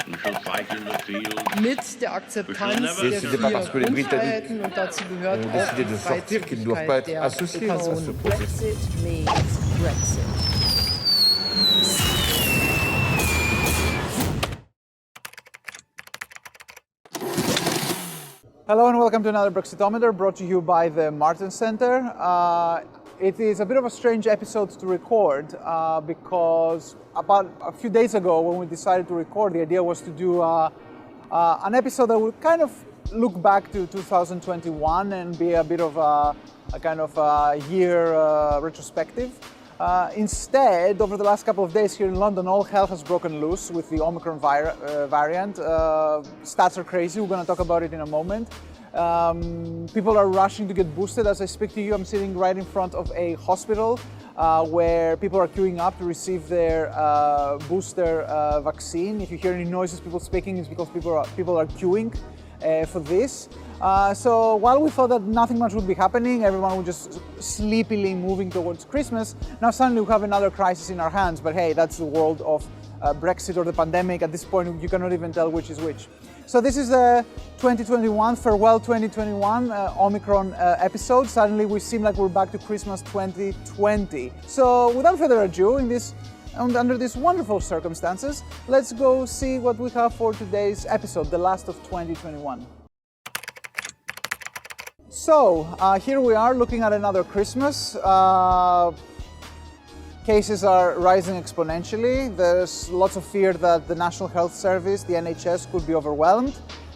We shall fight in the field. Mit der Akzeptanz der C'est pas parce que les vier Britanniques Grundfreiheiten und dazu gehört ont auch décidé die de sortir qu'ils ne doivent pas Freizügigkeit être der associés à ce Personen. processus. Brexit means Brexit. Hello and welcome to another Brexitometer brought to you by the Martin Center. It is a bit of a strange episode to record because about a few days ago when we decided to record, the idea was to do an episode that would kind of look back to 2021 and be a bit of a kind of a year retrospective. Instead, over the last couple of days here in London, all hell has broken loose with the Omicron variant. Stats are crazy, we're going to talk about it in a moment. People are rushing to get boosted. As I speak to you, I'm sitting right in front of a hospital where people are queuing up to receive their booster vaccine. If you hear any noises, people speaking, it's because people are queuing for this. So while we thought that nothing much would be happening, everyone would just sleepily moving towards Christmas, now suddenly we have another crisis in our hands. But hey, that's the world of Brexit or the pandemic. At this point, you cannot even tell which is which. So this is the 2021, farewell 2021 Omicron episode. Suddenly we seem like we're back to Christmas 2020. So without further ado, under these wonderful circumstances, let's go see what we have for today's episode, the last of 2021. So here we are looking at another Christmas. Cases are rising exponentially. There's lots of fear that the National Health Service, the NHS, could be overwhelmed.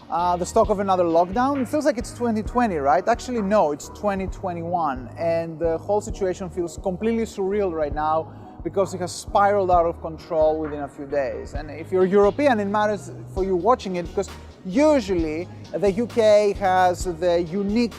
The talk of another lockdown. It feels like it's 2020, right? Actually, no, it's 2021. And the whole situation feels completely surreal right now because it has spiraled out of control within a few days. And if you're European, it matters for you watching it because usually the UK has the unique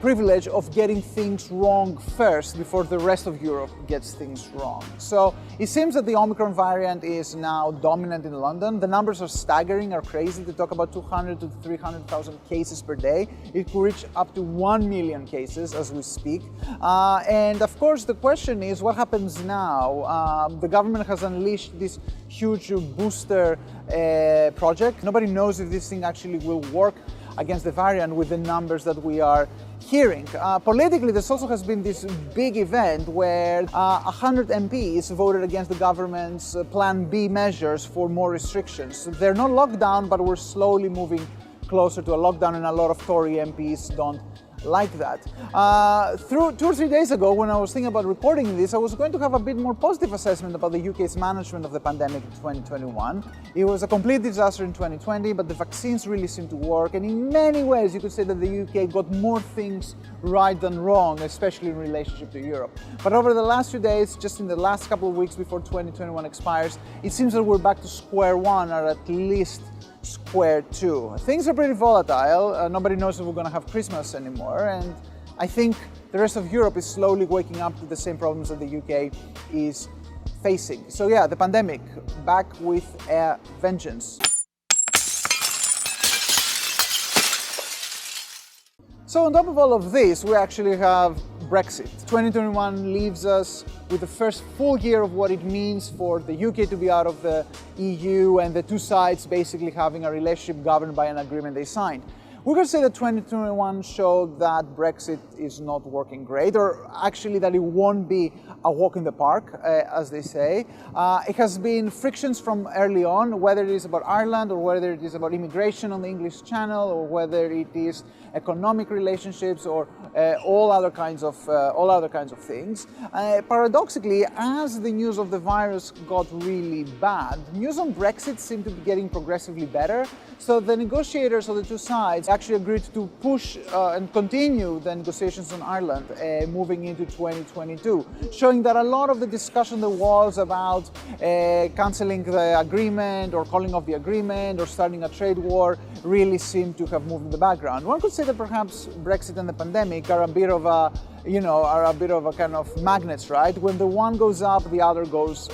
privilege of getting things wrong first before the rest of Europe gets things wrong. So it seems that the Omicron variant is now dominant in London. The numbers are staggering, are crazy. They talk about 200 to 300,000 cases per day. It could reach up to 1 million cases as we speak. And of course, the question is what happens now? The government has unleashed this huge booster project. Nobody knows if this thing actually will work against the variant with the numbers that we are hearing. Politically, this also has been this big event where 100 MPs voted against the government's Plan B measures for more restrictions. They're not locked down, but we're slowly moving closer to a lockdown, and a lot of Tory MPs don't like that. 2 or 3 days ago, when I was thinking about recording this, I was going to have a bit more positive assessment about the UK's management of the pandemic in 2021. It was a complete disaster in 2020, but the vaccines really seemed to work, and in many ways you could say that the UK got more things right than wrong, especially in relationship to Europe. But over the last few days, just in the last couple of weeks before 2021 expires, it seems that we're back to square one, or at least square two. Things are pretty volatile. Nobody knows if we're going to have Christmas anymore, and I think the rest of Europe is slowly waking up to the same problems that the UK is facing. So yeah, the pandemic, back with a vengeance. So on top of all of this, we actually have Brexit. 2021 leaves us with the first full year of what it means for the UK to be out of the EU and the two sides basically having a relationship governed by an agreement they signed. We could say that 2021 showed that Brexit is not working great, or actually that it won't be a walk in the park, as they say. It has been frictions from early on, whether it is about Ireland or whether it is about immigration on the English Channel or whether it is economic relationships or all other kinds of things. Paradoxically, as the news of the virus got really bad, news on Brexit seemed to be getting progressively better. So the negotiators of the two sides actually agreed to push and continue the negotiations on Ireland moving into 2022, showing that a lot of the discussion there was about cancelling the agreement or calling off the agreement or starting a trade war really seemed to have moved in the background. One could say that perhaps Brexit and the pandemic are a bit of a kind of magnets, right? When the one goes up, the other goes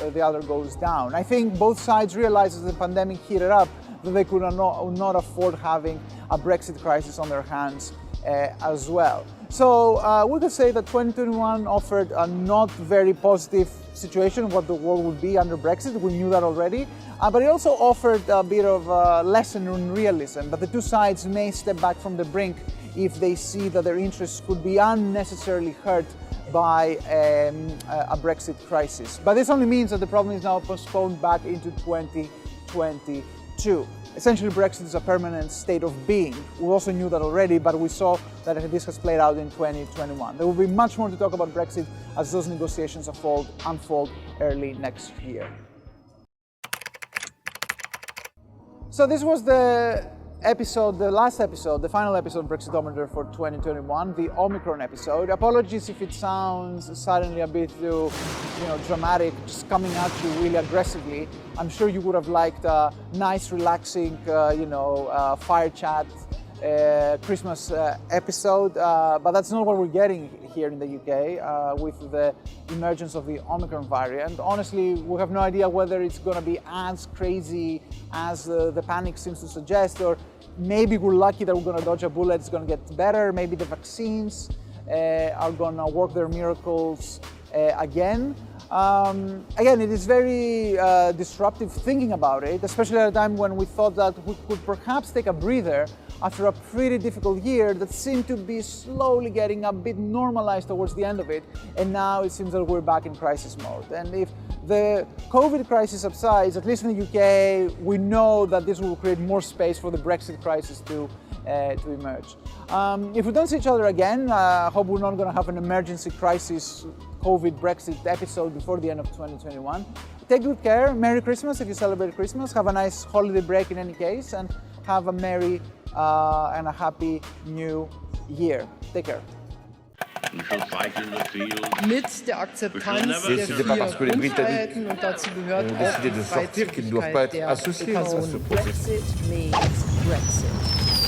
down. I think both sides realized as the pandemic heated up that they could not afford having a Brexit crisis on their hands as well. So we could say that 2021 offered a not very positive situation of what the world would be under Brexit. We knew that already. But it also offered a bit of a lesson in realism, that the two sides may step back from the brink if they see that their interests could be unnecessarily hurt by a Brexit crisis. But this only means that the problem is now postponed back into 2022. Essentially, Brexit is a permanent state of being. We also knew that already, but we saw that this has played out in 2021. There will be much more to talk about Brexit as those negotiations unfold early next year. So this was the last episode, the final episode of Brexitometer for 2021, the Omicron episode. Apologies if it sounds suddenly a bit too, dramatic, just coming at you really aggressively. I'm sure you would have liked a nice, relaxing, fire chat Christmas episode, but that's not what we're getting here in the UK with the emergence of the Omicron variant. Honestly, we have no idea whether it's going to be as crazy as the panic seems to suggest, or maybe we're lucky that we're going to dodge a bullet, it's going to get better, maybe the vaccines are going to work their miracles again. Again, it is very disruptive thinking about it, especially at a time when we thought that we could perhaps take a breather after a pretty difficult year that seemed to be slowly getting a bit normalized towards the end of it, and now it seems that we're back in crisis mode. And if the COVID crisis subsides, at least in the UK, we know that this will create more space for the Brexit crisis to emerge. If we don't see each other again, I hope we're not going to have an emergency crisis COVID Brexit episode before the end of 2021. Take good care. Merry Christmas if you celebrate Christmas. Have a nice holiday break in any case, and have a merry and a happy new year. Take care. We shall fight in the field. Mit der Akzeptanz der C'est pas parce que les vier Britanniques Grundfreiheiten, und dazu gehört ont auch décidé die de sortir qu'ils ne doivent pas Freizügigkeit être der associés à ce Personen. processus. Brexit means Brexit.